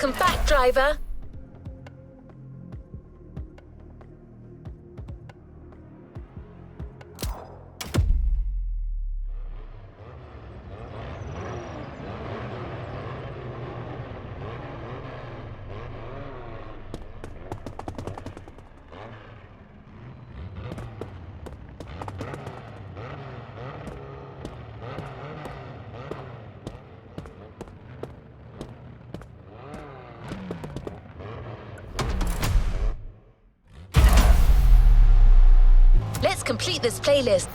Welcome back, driver. Let's complete this playlist.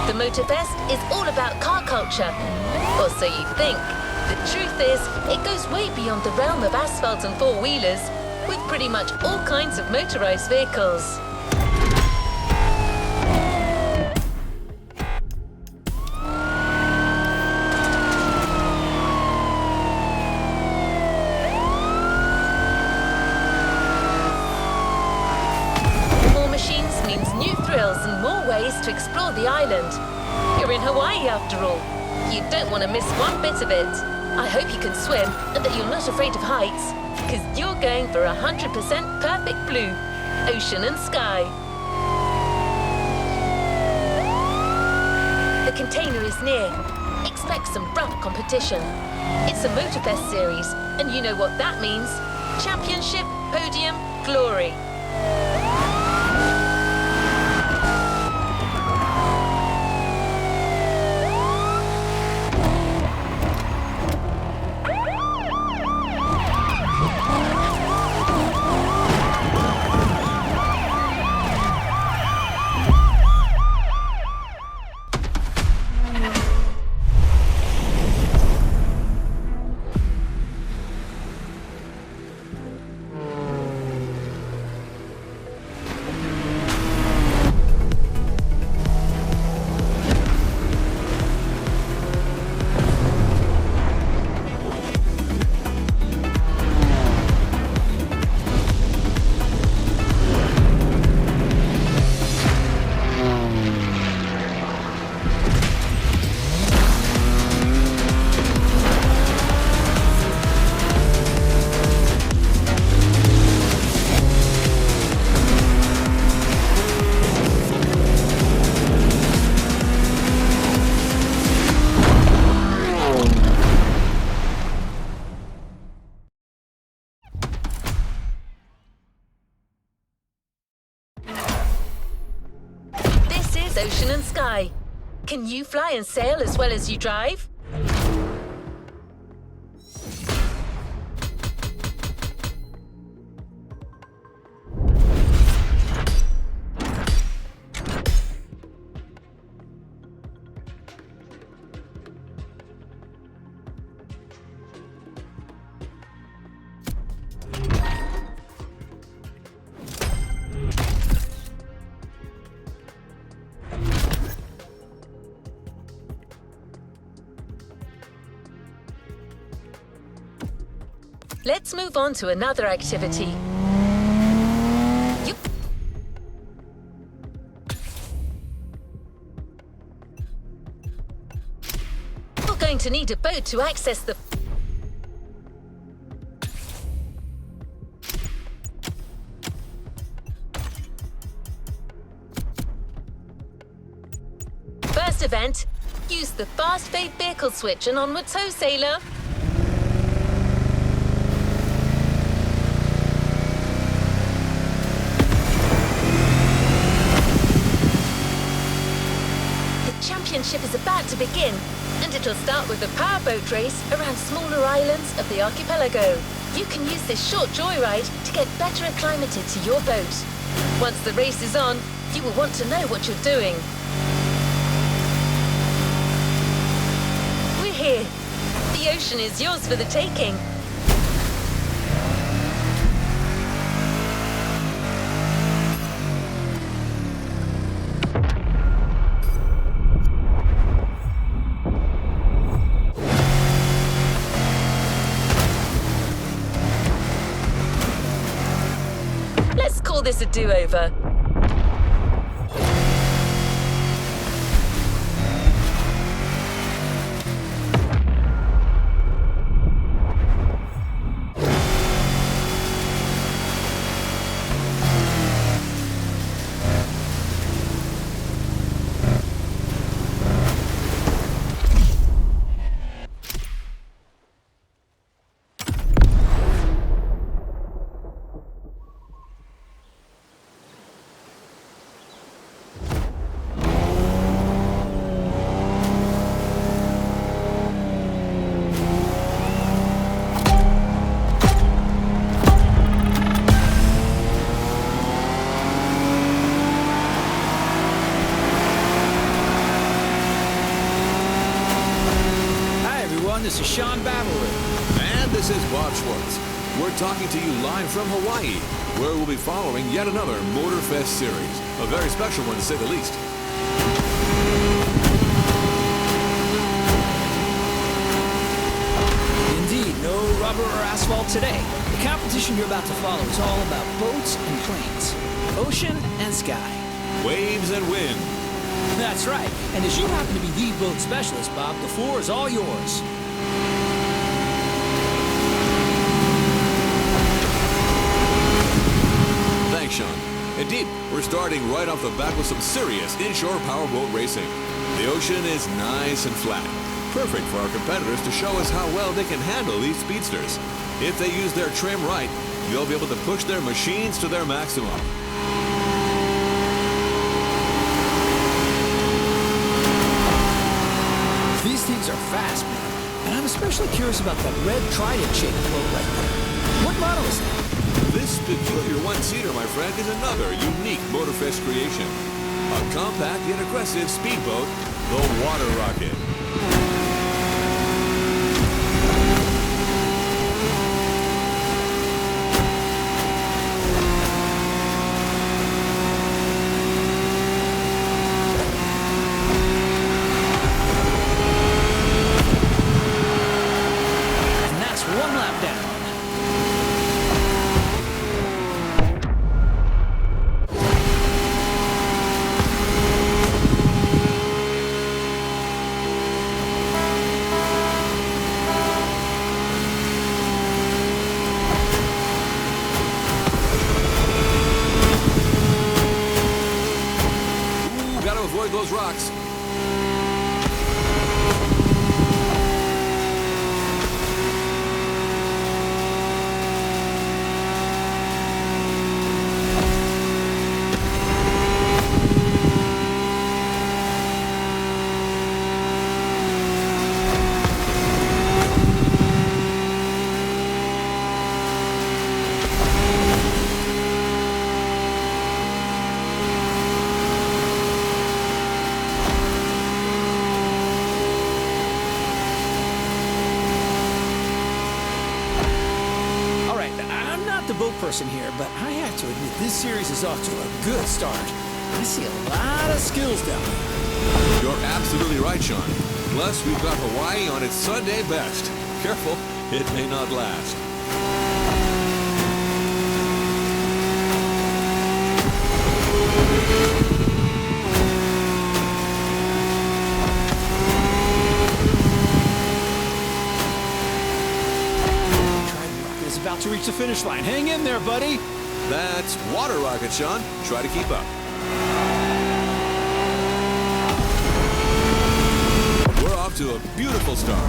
The Motorfest is all about car culture, or so you think. The truth is, it goes way beyond the realm of asphalt and four-wheelers, with pretty much all kinds of motorized vehicles. More machines means new thrills and more ways to explore the island. You're in Hawaii after all. You don't want to miss one bit of it. I hope you can swim and that you're not afraid of heights, because you're going for 100% perfect blue, ocean and sky. The container is near. Expect some rough competition. It's a Motorfest series, and you know what that means. Championship, podium, glory. Ocean and sky. Can you fly and sail as well as you drive? Let's move on to another activity. You're going to need a boat to access the... First event, use the fast fade vehicle switch and onward tow, sailor. Championship is about to begin, and it'll start with a powerboat race around smaller islands of the archipelago. You can use this short joyride to get better acclimated to your boat. Once the race is on, you will want to know what you're doing. We're here. The ocean is yours for the taking. this a do-over. This is Sean Battler. And this is Bob Schwartz. We're talking to you live from Hawaii, where we'll be following yet another Motorfest series. A very special one, to say the least. Indeed, no rubber or asphalt today. The competition you're about to follow is all about boats and planes, ocean and sky. Waves and wind. That's right. And as you happen to be the boat specialist, Bob, the floor is all yours. Thanks, Sean. Indeed, we're starting right off the bat with some serious inshore powerboat racing. The ocean is nice and flat, perfect for our competitors to show us how well they can handle these speedsters. If they use their trim right, they'll be able to push their machines to their maximum. These things are fast, man. And I'm especially curious about that red trident-shaped boat right there. What model is that? This peculiar one-seater, my friend, is another unique Motorfest creation. A compact yet aggressive speedboat, the Water Rocket. And that's one lap down. Avoid those rocks. Person here, but I have to admit this series is off to a good start. I see a lot of skills down there. You're absolutely right, Sean. Plus, we've got Hawaii on its Sunday best. Careful, it may not last. About to reach the finish line. Hang in there, buddy. That's Water Rocket, Sean. Try to keep up. We're off to a beautiful start.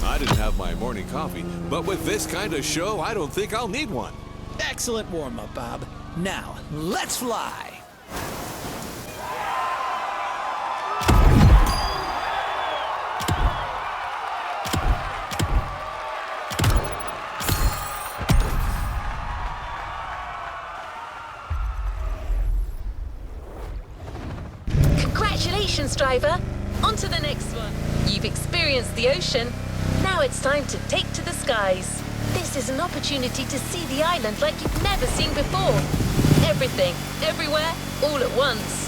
I didn't have my morning coffee, but with this kind of show, I don't think I'll need one. Excellent warm-up, Bob. Now, let's fly. Congratulations, driver. On to the next one. You've experienced the ocean. Now it's time to take to the skies. This is an opportunity to see the island like you've never seen before. Everything, everywhere, all at once.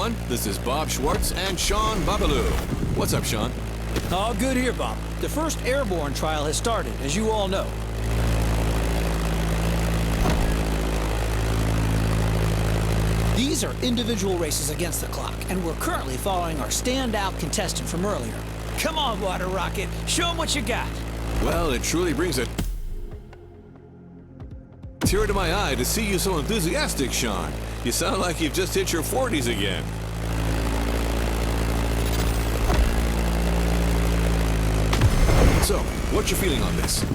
everyone. This is Bob Schwartz and Sean Babaloo. What's up, Sean? All good here, Bob. The first airborne trial has started, as you all know. These are individual races against the clock, and we're currently following our standout contestant from earlier. Come on, Water Rocket, show 'em what you got. Well, it truly brings a tear to my eye to see you so enthusiastic, Sean. You sound like you've just hit your 40s again. So, what's your feeling on this?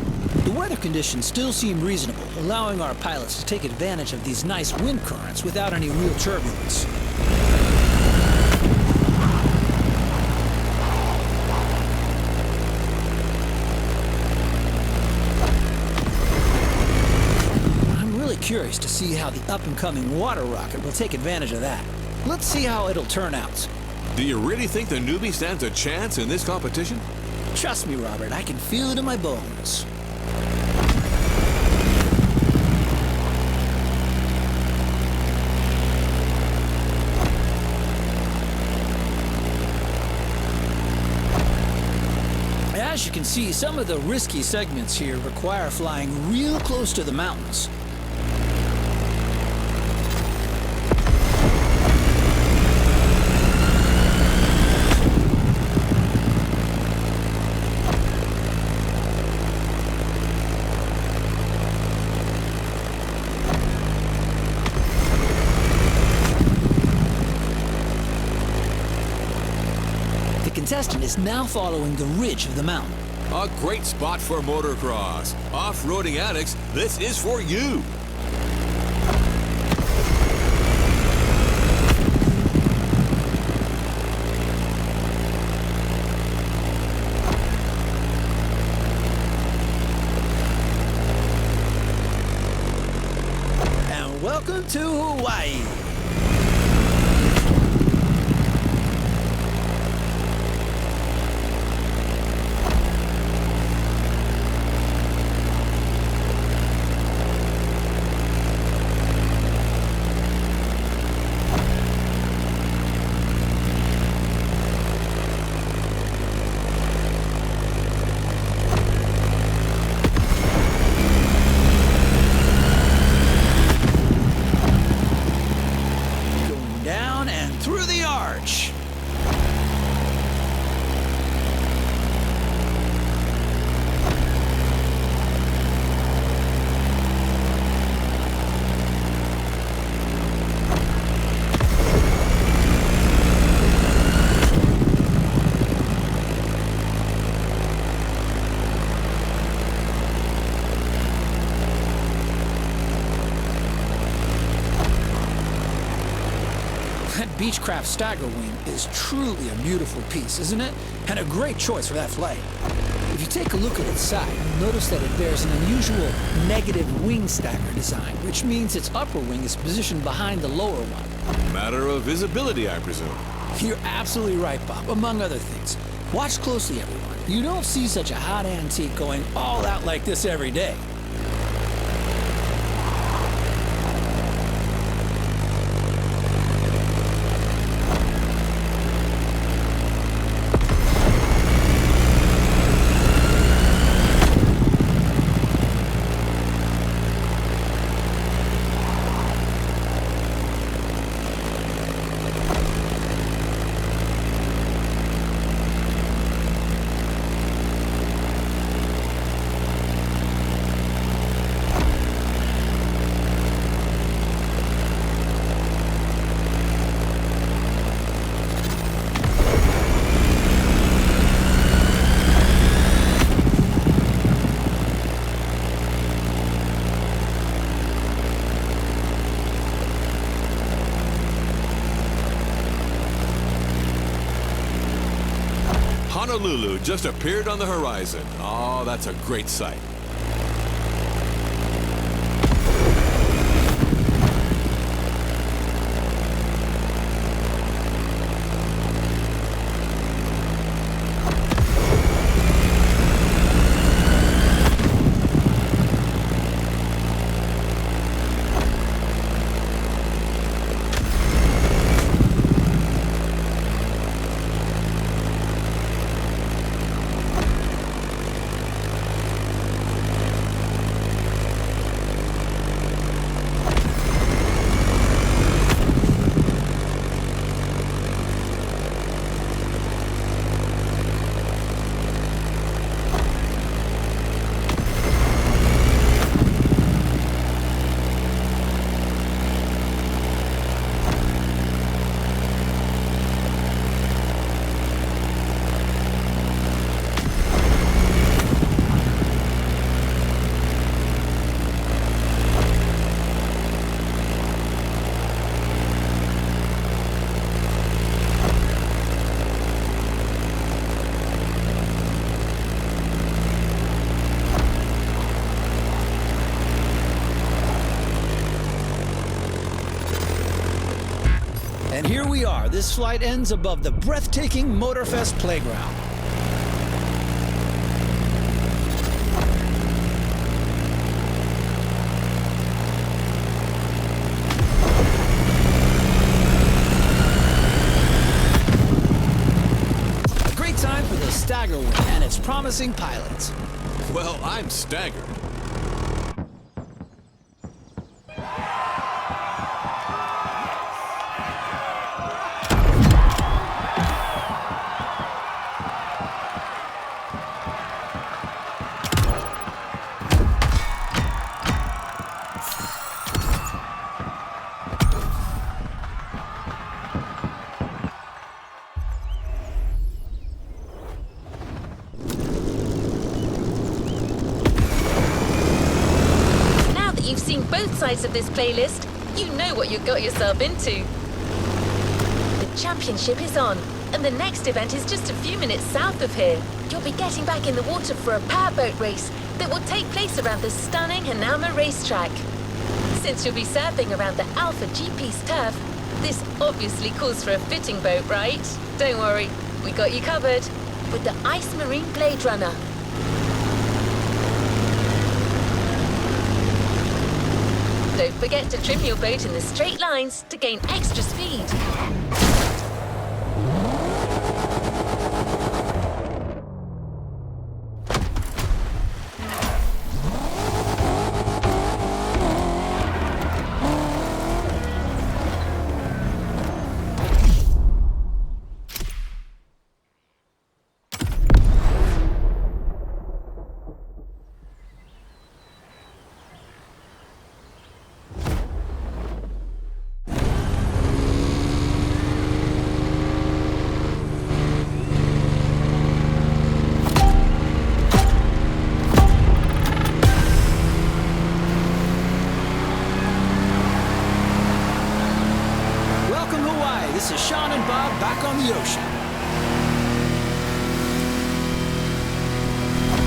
The weather conditions still seem reasonable, allowing our pilots to take advantage of these nice wind currents without any real turbulence. I'm really curious to see how the up-and-coming water rocket will take advantage of that. Let's see how it'll turn out. Do you really think the newbie stands a chance in this competition? Trust me, Robert, I can feel it in my bones. As you can see, some of the risky segments here require flying real close to the mountains. The contestant is now following the ridge of the mountain. A great spot for motocross. Off-roading addicts, this is for you. And welcome to Hawaii. Beechcraft Stagger Wing is truly a beautiful piece, isn't it? And a great choice for that flight. If you take a look at its side, you'll notice that it bears an unusual negative wing stagger design, which means its upper wing is positioned behind the lower one. Matter of visibility, I presume. You're absolutely right, Bob, among other things. Watch closely, everyone. You don't see such a hot antique going all out like this every day. Honolulu just appeared on the horizon. Oh, that's a great sight. And here we are. This flight ends above the breathtaking Motorfest playground. A great time for the stagger wing and its promising pilots. Well, I'm staggered. You've seen both sides of this playlist, you know what you got yourself into. The championship is on, and the next event is just a few minutes south of here. You'll be getting back in the water for a powerboat race that will take place around the stunning Hanama racetrack. Since you'll be surfing around the Alpha GP's turf, this obviously calls for a fitting boat, right? Don't worry, we got you covered with the Ice Marine Blade Runner. Don't forget to trim your boat in the straight lines to gain extra speed. This is Sean and Bob back on the ocean.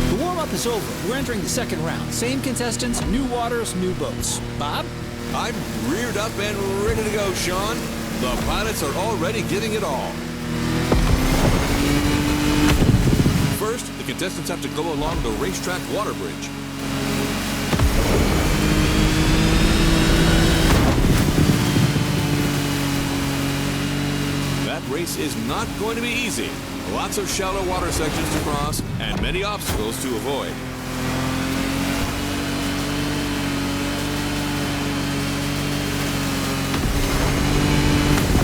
The warm-up is over. We're entering the second round. Same contestants, new waters, new boats. Bob? I'm reared up and ready to go, Sean. The pilots are already giving it all. First, the contestants have to go along the racetrack water bridge. That race is not going to be easy. Lots of shallow water sections to cross and many obstacles to avoid.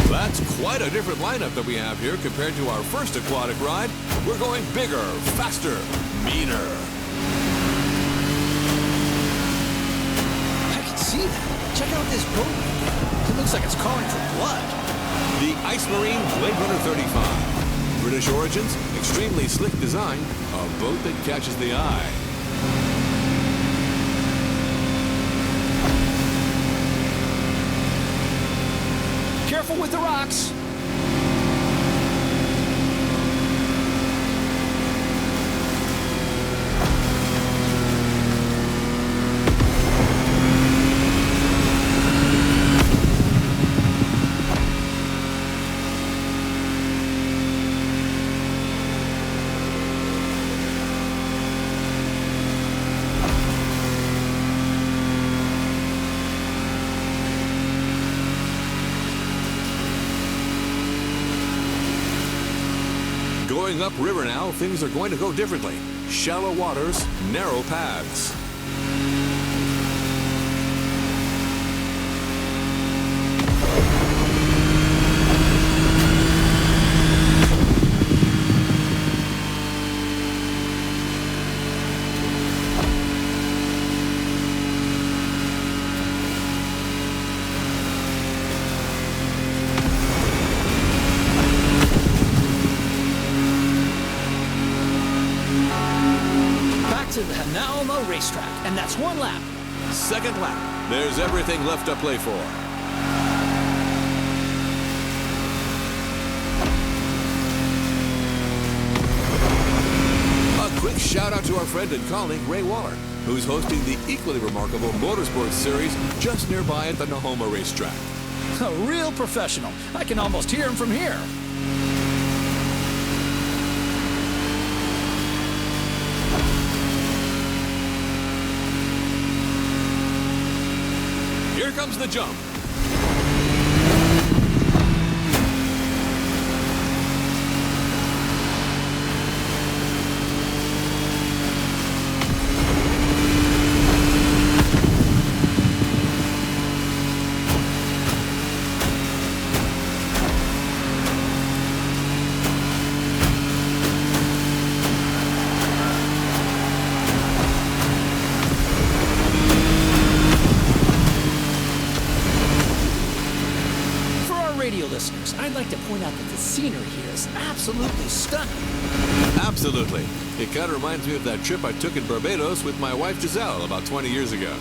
That's quite a different lineup that we have here compared to our first aquatic ride. We're going bigger, faster, meaner. I can see that. Check out this boat. It looks like it's calling for blood. The Ice Marine Blade Runner 35. British origins, extremely slick design, a boat that catches the eye. Careful with the rocks. Going upriver now, things are going to go differently. Shallow waters, narrow paths. To the Honolulu racetrack, and that's one lap. Second lap. There's everything left to play for. A quick shout out to our friend and colleague Ray Waller, who's hosting the equally remarkable Motorsports Series just nearby at the Nahoma racetrack. A real professional. I can almost hear him from here. Here comes the jump. Listeners, I'd like to point out that the scenery here is absolutely stunning. Absolutely. It kind of reminds me of that trip I took in Barbados with my wife Giselle about 20 years ago.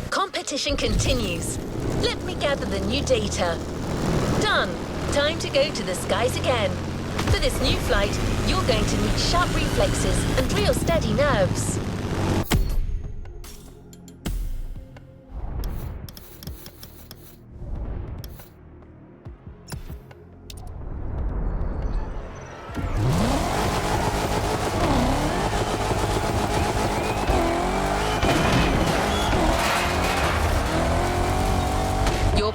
Competition continues. Let me gather the new data. Done. Time to go to the skies again. For this new flight, you're going to need sharp reflexes and real steady nerves.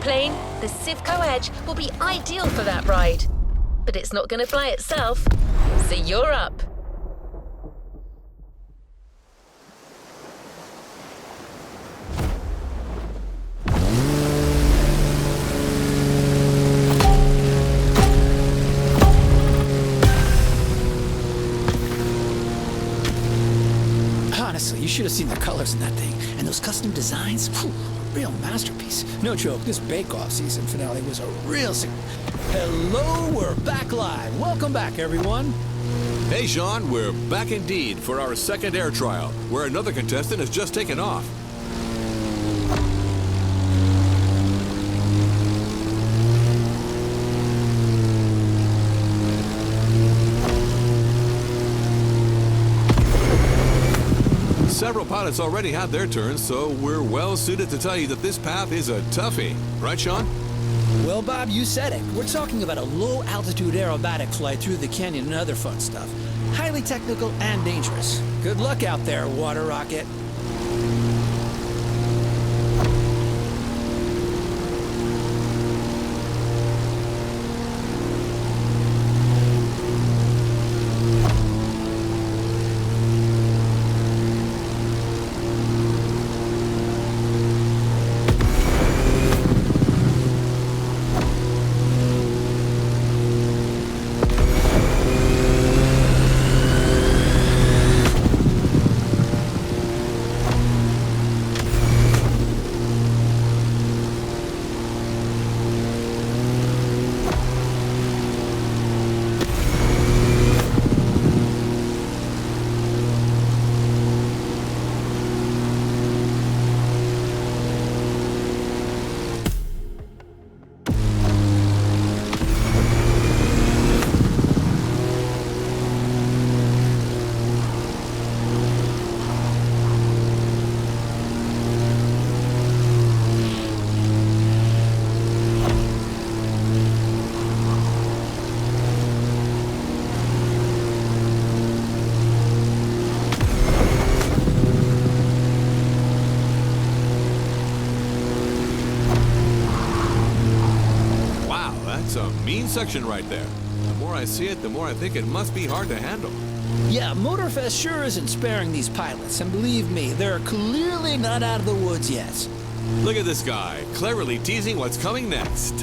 Plane, the Civco Edge, will be ideal for that ride. But it's not going to fly itself, so you're up. Honestly, you should have seen the colors in that thing. And those custom designs, whew, real masterpiece. No joke, this Bake-Off season finale was a real... Hello, we're back live. Welcome back, everyone. Hey, Sean, we're back indeed for our second air trial, where another contestant has just taken off. Several pilots pilots already had their turn, so we're well suited to tell you that this path is a toughie. Right, Sean? Well, Bob, you said it. We're talking about a low-altitude aerobatic flight through the canyon and other fun stuff. Highly technical and dangerous. Good luck out there, water rocket. That's a mean section right there. The more I see it, the more I think it must be hard to handle. Yeah, Motorfest sure isn't sparing these pilots, and believe me, they're clearly not out of the woods yet. Look at this guy, cleverly teasing what's coming next.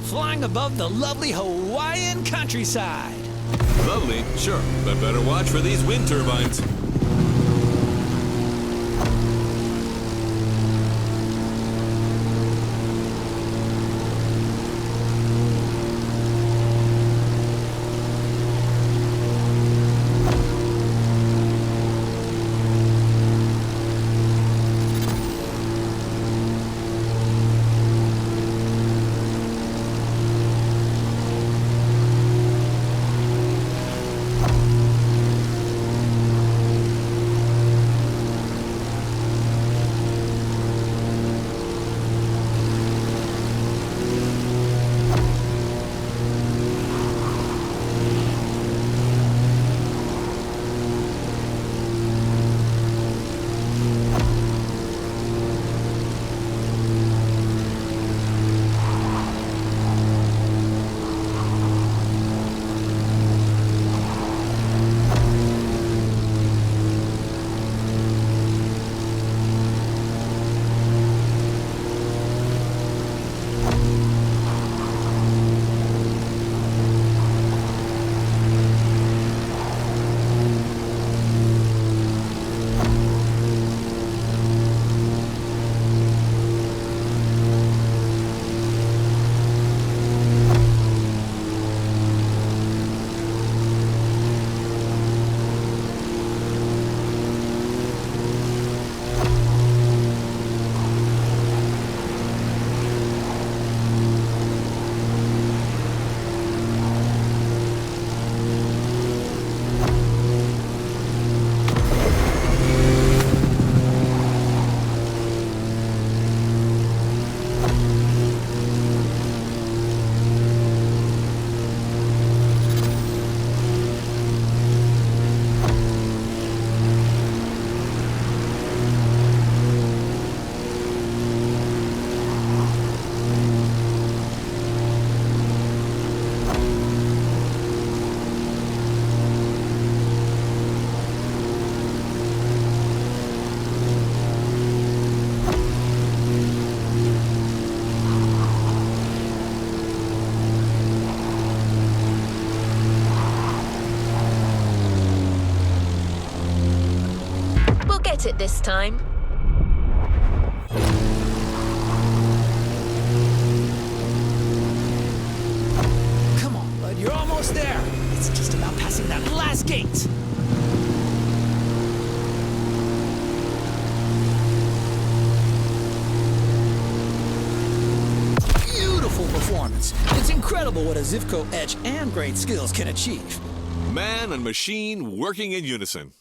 Flying above the lovely Hawaiian countryside. Lovely, sure, but better watch for these wind turbines. get it this time. Come on, bud, you're almost there. It's just about passing that last gate. Beautiful performance. It's incredible what a Zivco etch and great skills can achieve. Man and machine working in unison.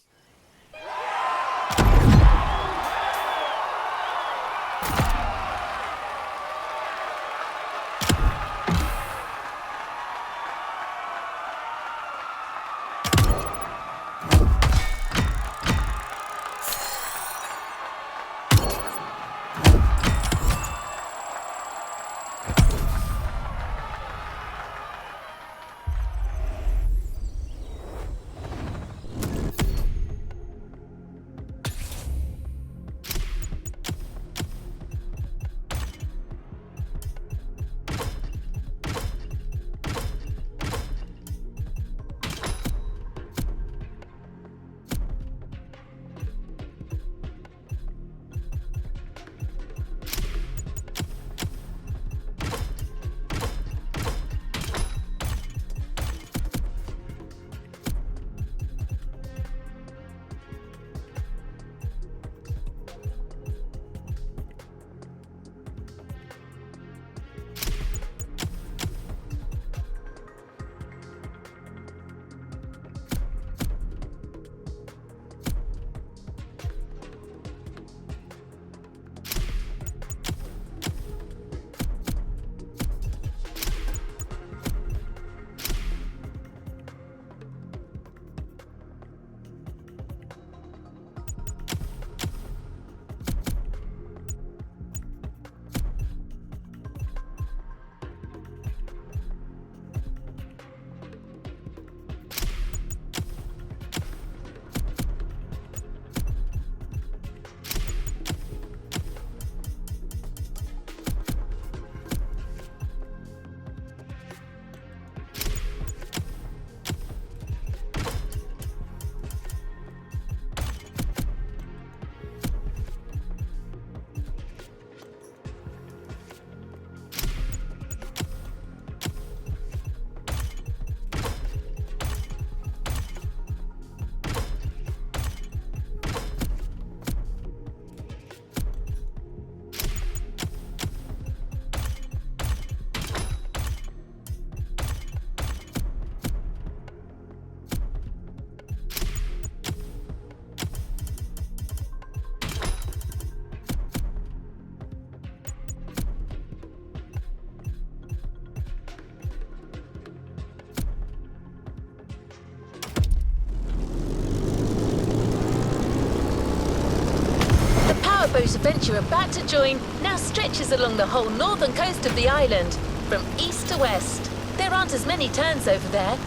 Boat event you're about to join now stretches along the whole northern coast of the island, from east to west. There aren't as many turns over there,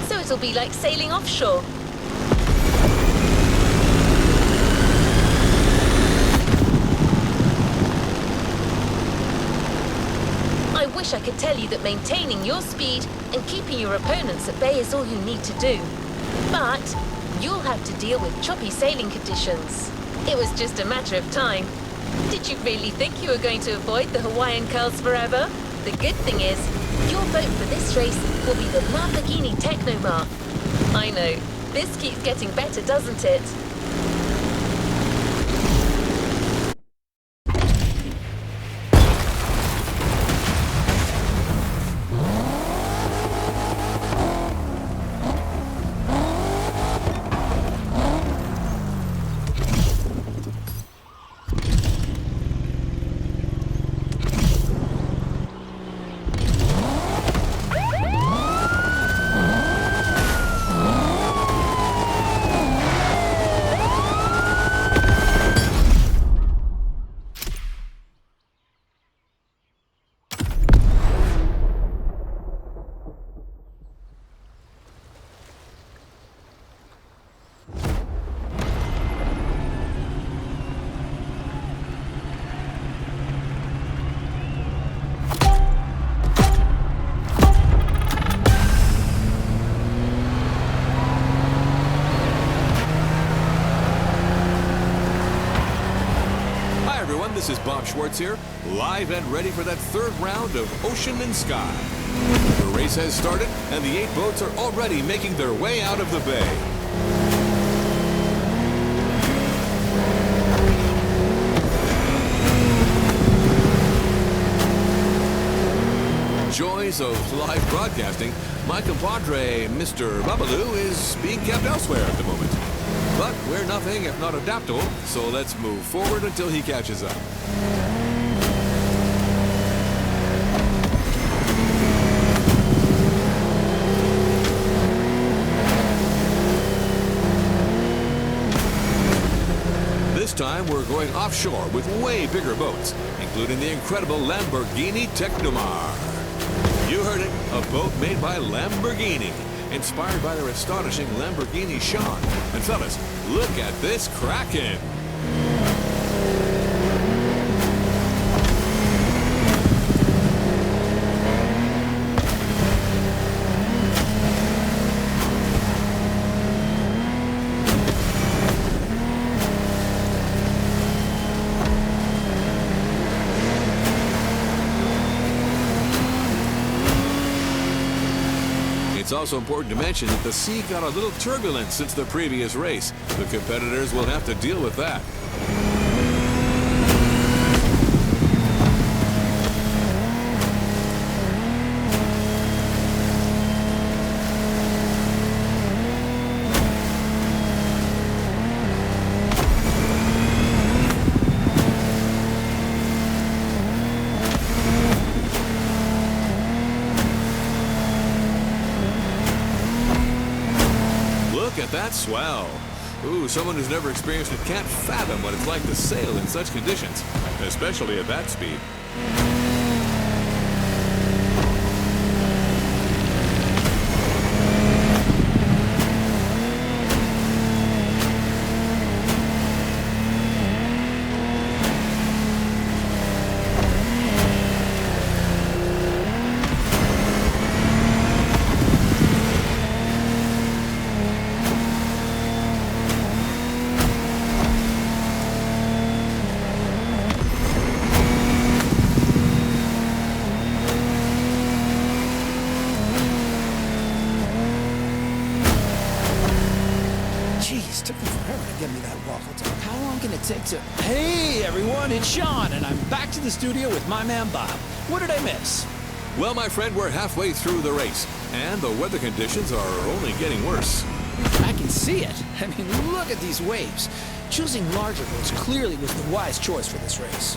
so it'll be like sailing offshore. I wish I could tell you that maintaining your speed and keeping your opponents at bay is all you need to do. But you'll have to deal with choppy sailing conditions. It was just a matter of time. Did you really think you were going to avoid the Hawaiian curls forever? The good thing is, your boat for this race will be the Lamborghini Technomar. I know, this keeps getting better, doesn't it? this is Bob Schwartz here, live and ready for that third round of Ocean and Sky. The race has started, and the 8 boats are already making their way out of the bay. Joys of live broadcasting, my compadre, Mr. Babalu, is being kept elsewhere at the moment. But we're nothing if not adaptable, so let's move forward until he catches up. This time we're going offshore with way bigger boats, including the incredible Lamborghini Technomar. You heard it, a boat made by Lamborghini, inspired by their astonishing Lamborghini Sean. And fellas, look at this Kraken! It's also important to mention that the sea got a little turbulent since the previous race. The competitors will have to deal with that. That swell. Ooh, someone who's never experienced it can't fathom what it's like to sail in such conditions, especially at that speed. Hey everyone, it's Sean, and I'm back to the studio with my man Bob. What did I miss? Well, my friend, we're halfway through the race, and the weather conditions are only getting worse. I can see it. I mean, look at these waves. Choosing larger boats clearly was the wise choice for this race.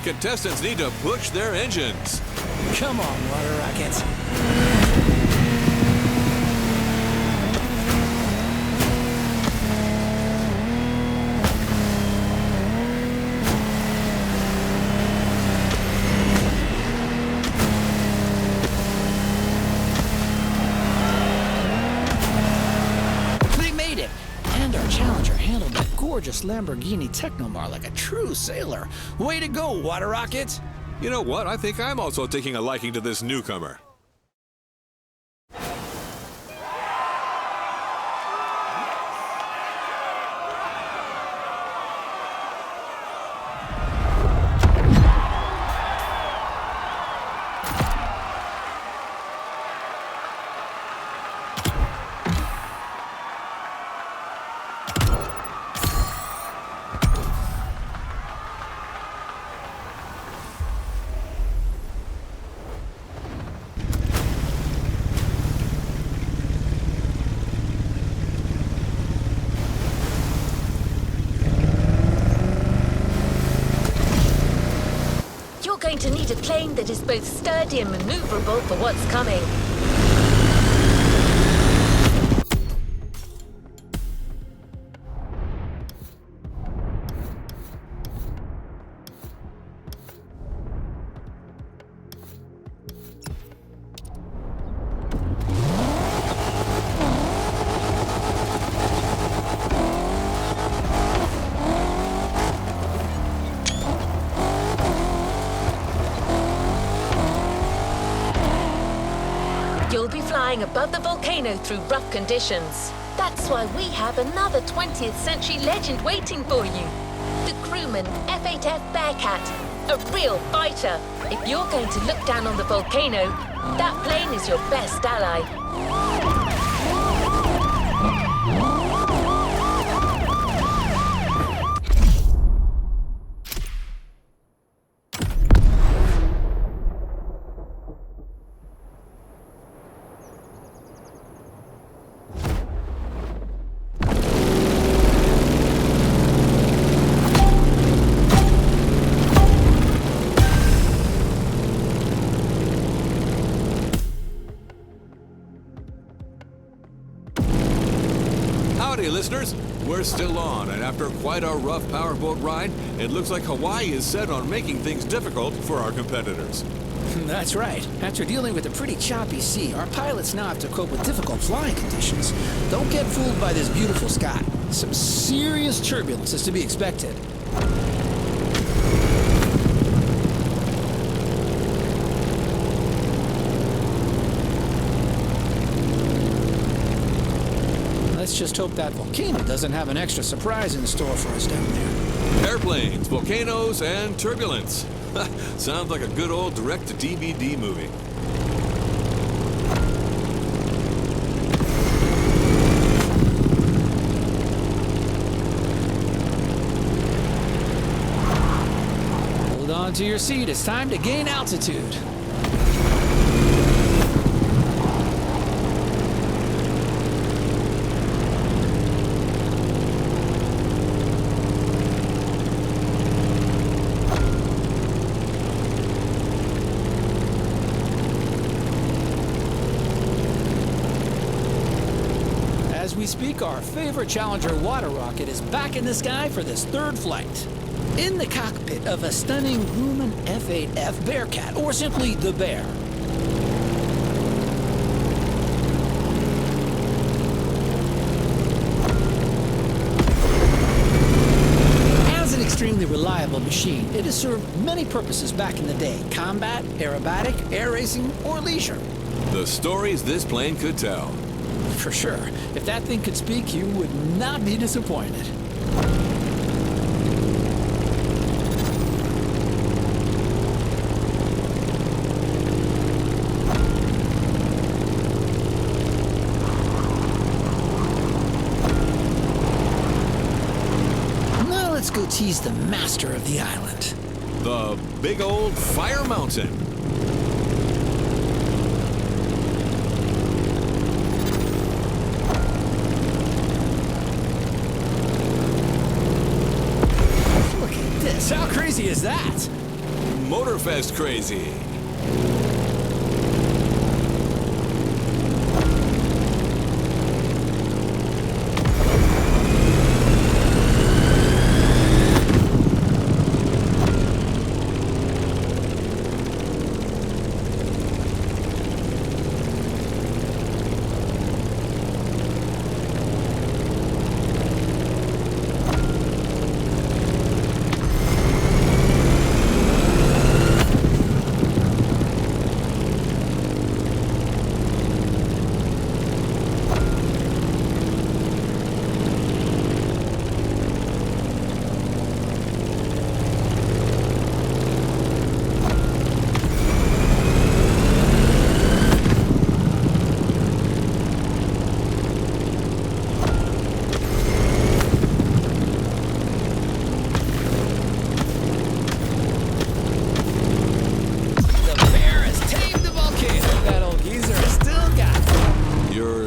Contestants need to push their engines. Come on, water rockets. They made it! And our challenger handled that gorgeous Lamborghini Technomar like a true sailor. Way to go, water rockets! You know what? I think I'm also taking a liking to this newcomer. Going to need a plane that is both sturdy and maneuverable for what's coming. You'll be flying above the volcano through rough conditions. That's why we have another 20th century legend waiting for you. The crewman F-8F Bearcat, a real fighter. If you're going to look down on the volcano, that plane is your best ally. Howdy, listeners. We're still on, and after quite a rough powerboat ride, it looks like Hawaii is set on making things difficult for our competitors. That's right. After dealing with a pretty choppy sea, our pilots now have to cope with difficult flying conditions. Don't get fooled by this beautiful sky. Some serious turbulence is to be expected. Let's just hope that volcano doesn't have an extra surprise in store for us down there. Airplanes, volcanoes, and turbulence. Sounds like a good old direct-to-DVD movie. Hold on to your seat. It's time to gain altitude. As we speak, our favorite Challenger water rocket is back in the sky for this third flight. In the cockpit of a stunning Grumman F-8F Bearcat, or simply the Bear. As an extremely reliable machine, it has served many purposes back in the day: combat, aerobatic, air racing, or leisure. The stories this plane could tell. For sure. If that thing could speak, you would not be disappointed. Now let's go tease the master of the island. The big old fire mountain. How crazy is that? Motorfest crazy.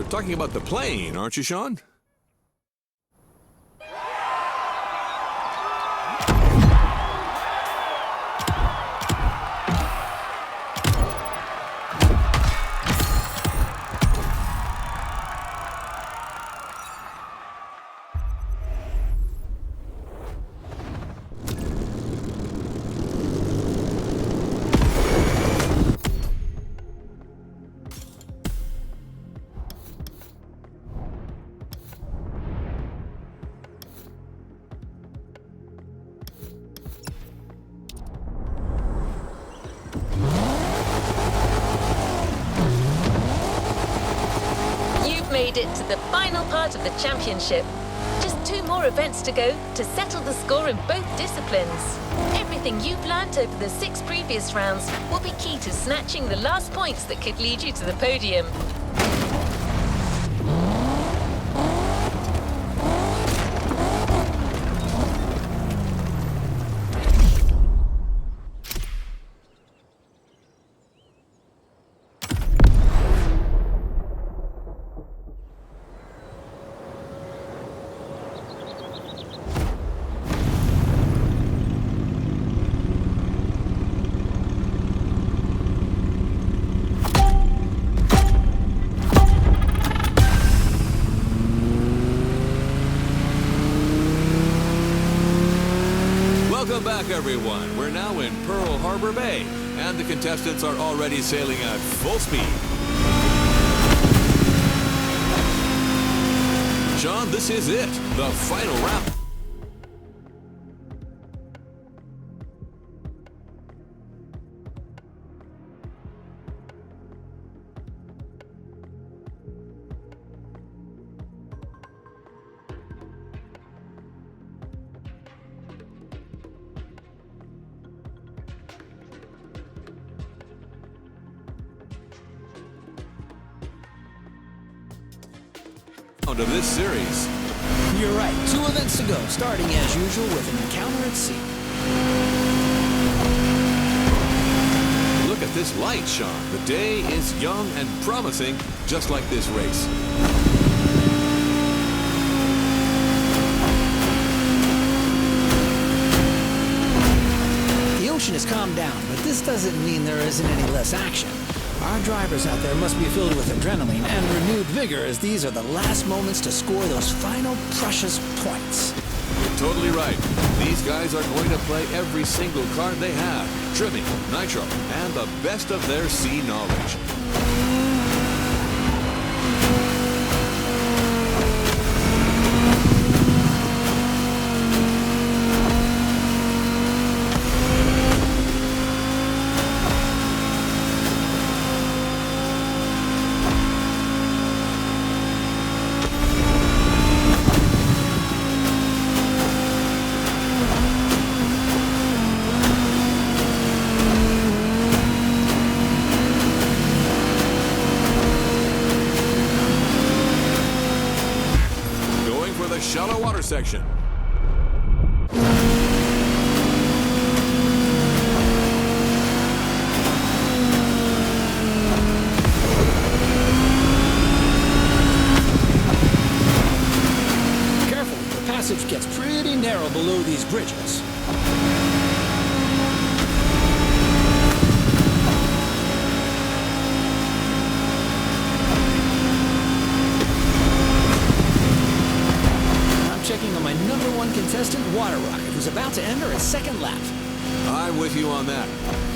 Talking about the plane, aren't you, Sean? made it to the final part of the championship. Just 2 more events to go to settle the score in both disciplines. Everything you've learnt over the 6 previous rounds will be key to snatching the last points that could lead you to the podium. Welcome back, everyone. We're now in Pearl Harbor Bay, and the contestants are already sailing at full speed. Sean, this is it, the final round. Of this series. You're right. 2 events to go, starting as usual with an encounter at sea. Look at this light, Sean. The day is young and promising, just like this race. The ocean has calmed down, but this doesn't mean there isn't any less action. Our drivers out there must be filled with adrenaline and renewed vigor, as these are the last moments to score those final precious points. You're totally right. These guys are going to play every single card they have, trimming, nitro, and the best of their sea knowledge. Shallow water section. Careful, the passage gets pretty narrow below these bridges. Checking on my #1 contestant, Water Rocket, who's about to enter his 2nd lap. I'm with you on that.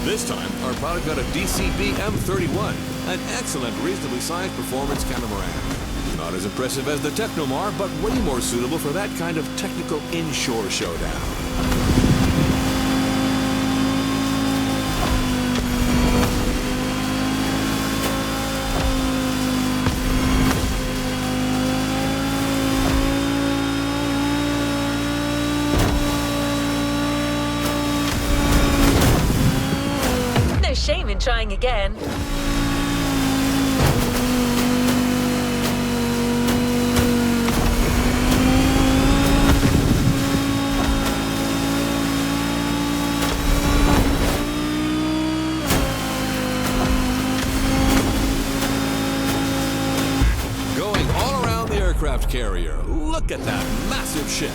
This time, our pilot got a DCB M31, an excellent, reasonably sized performance catamaran. Not as impressive as the Technomar, but way more suitable for that kind of technical inshore showdown. Shame in trying again. Going all around the aircraft carrier. Look at that massive ship.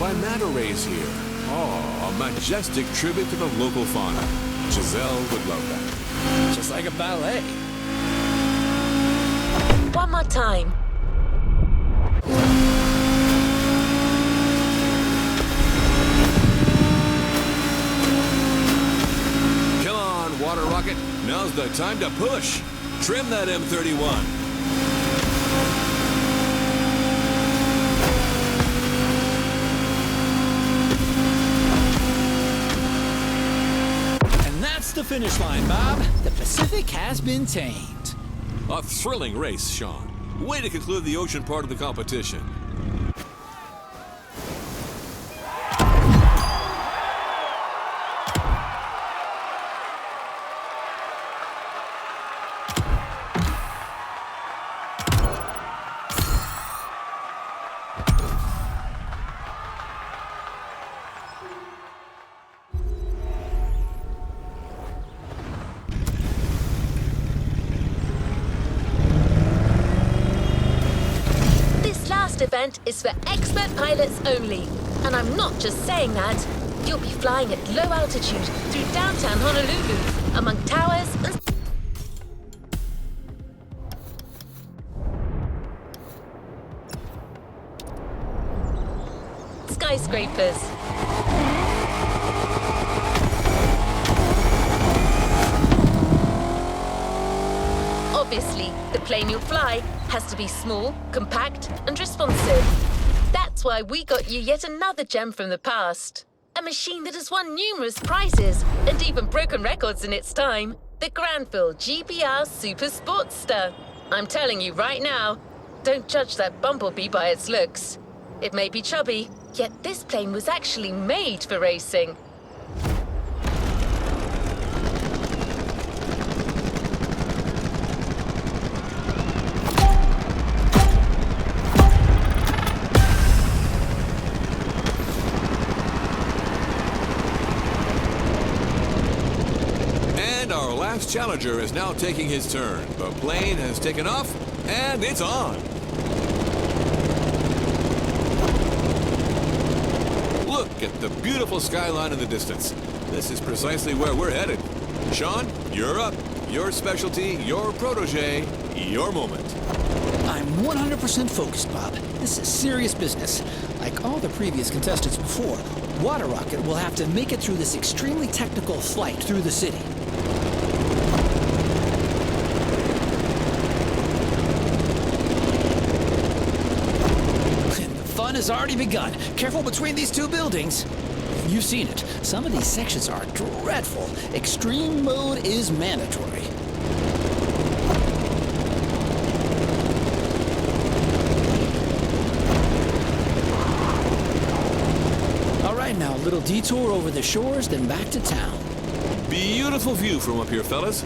by manta rays here. Oh, a majestic tribute to the local fauna. Giselle would love that. Just like a ballet. One more time. Come on, water rocket. Now's the time to push. Trim that M31. The finish line, Bob. The Pacific has been tamed. A thrilling race, Sean. Way to conclude the ocean part of the competition. Event is for expert pilots only. And I'm not just saying that. You'll be flying at low altitude through downtown Honolulu, among towers and skyscrapers. Obviously, the plane you'll fly has to be small, compact, and responsive. That's why we got you yet another gem from the past. A machine that has won numerous prizes and even broken records in its time. The Granville GBR Super Sportster. I'm telling you right now, don't judge that bumblebee by its looks. It may be chubby, yet this plane was actually made for racing. Challenger is now taking his turn. The plane has taken off, and it's on. Look at the beautiful skyline in the distance. This is precisely where we're headed. Sean, you're up. Your specialty, your protege, your moment. I'm 100% focused, Bob. This is serious business. Like all the previous contestants before, Water Rocket will have to make it through this extremely technical flight through the city. Has already begun. Careful between these two buildings. You've seen it. Some of these sections are dreadful. Extreme mode is mandatory. All right, now a little detour over the shores, then back to town. Beautiful view from up here, fellas.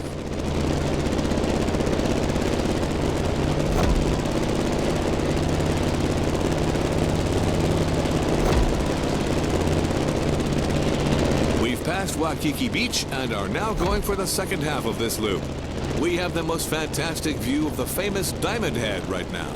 Past Waikiki Beach and are now going for the second half of this loop. We have the most fantastic view of the famous Diamond Head right now.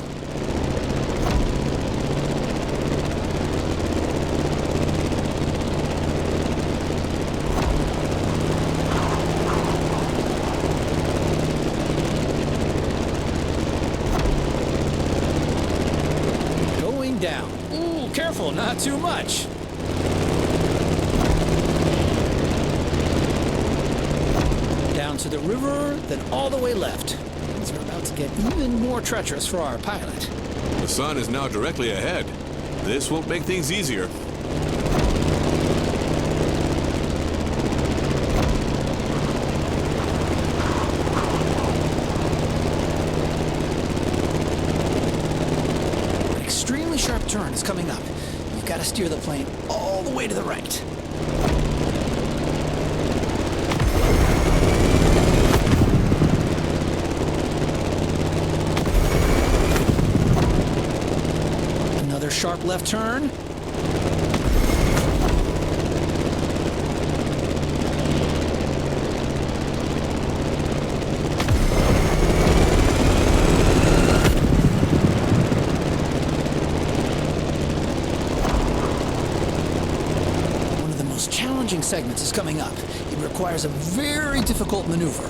Going down. Ooh, careful, not too much. To the river, then all the way left. Things are about to get even more treacherous for our pilot. The sun is now directly ahead. This won't make things easier. An extremely sharp turn is coming up. You've got to steer the plane all the way to the right. Sharp left turn. segments is coming up. It requires a very difficult maneuver.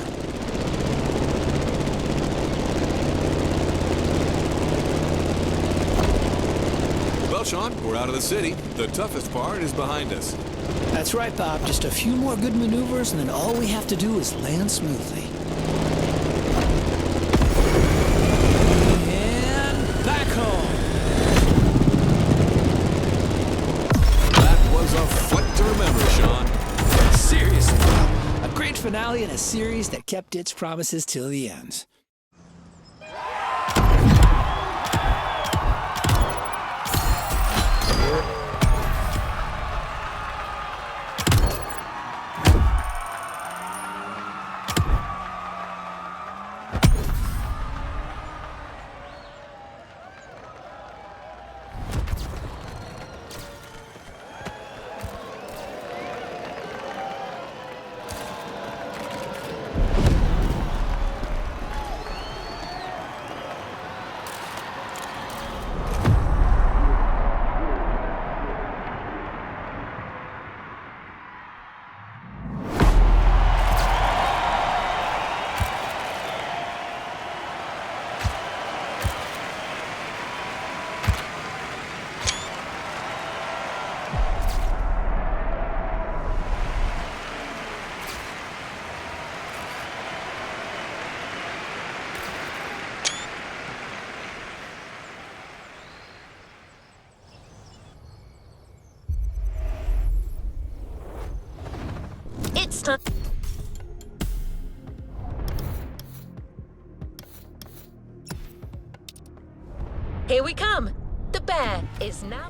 Well, Sean, we're out of the city. The toughest part is behind us. That's right, Bob. Just a few more good maneuvers, and then all we have to do is land smoothly. And back home. That was a flight to remember, Sean. Seriously, Bob. A great finale in a series that kept its promises till the end. It's time. Here we come. The bear is now...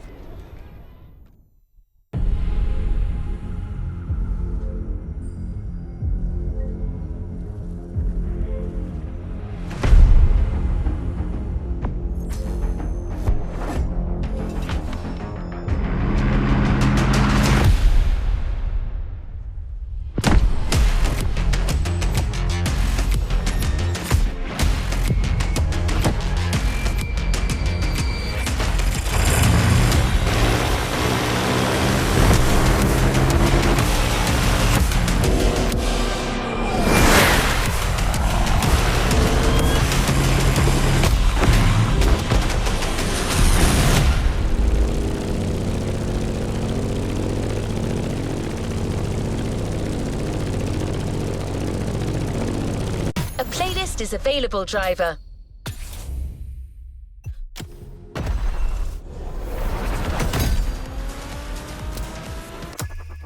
A playlist is available, driver.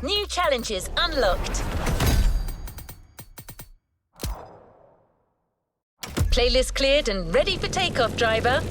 New challenges unlocked. Playlist cleared and ready for takeoff, driver.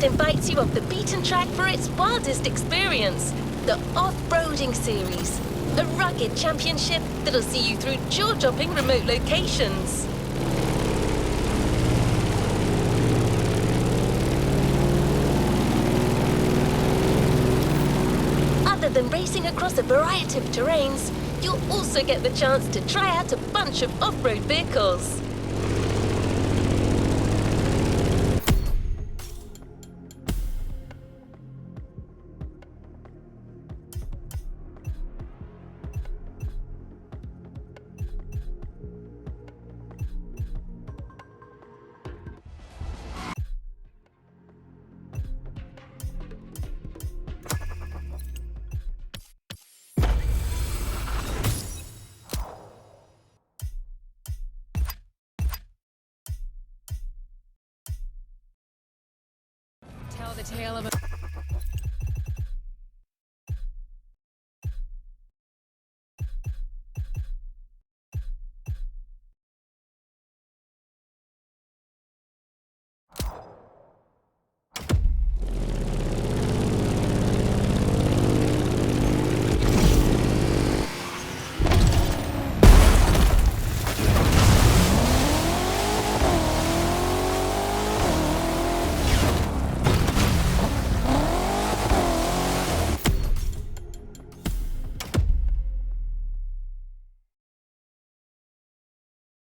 Invites you off the beaten track for its wildest experience, the Off-Roading Series, a rugged championship that'll see you through jaw-dropping remote locations. Other than racing across a variety of terrains, you'll also get the chance to try out a bunch of off-road vehicles. Tell the tale of a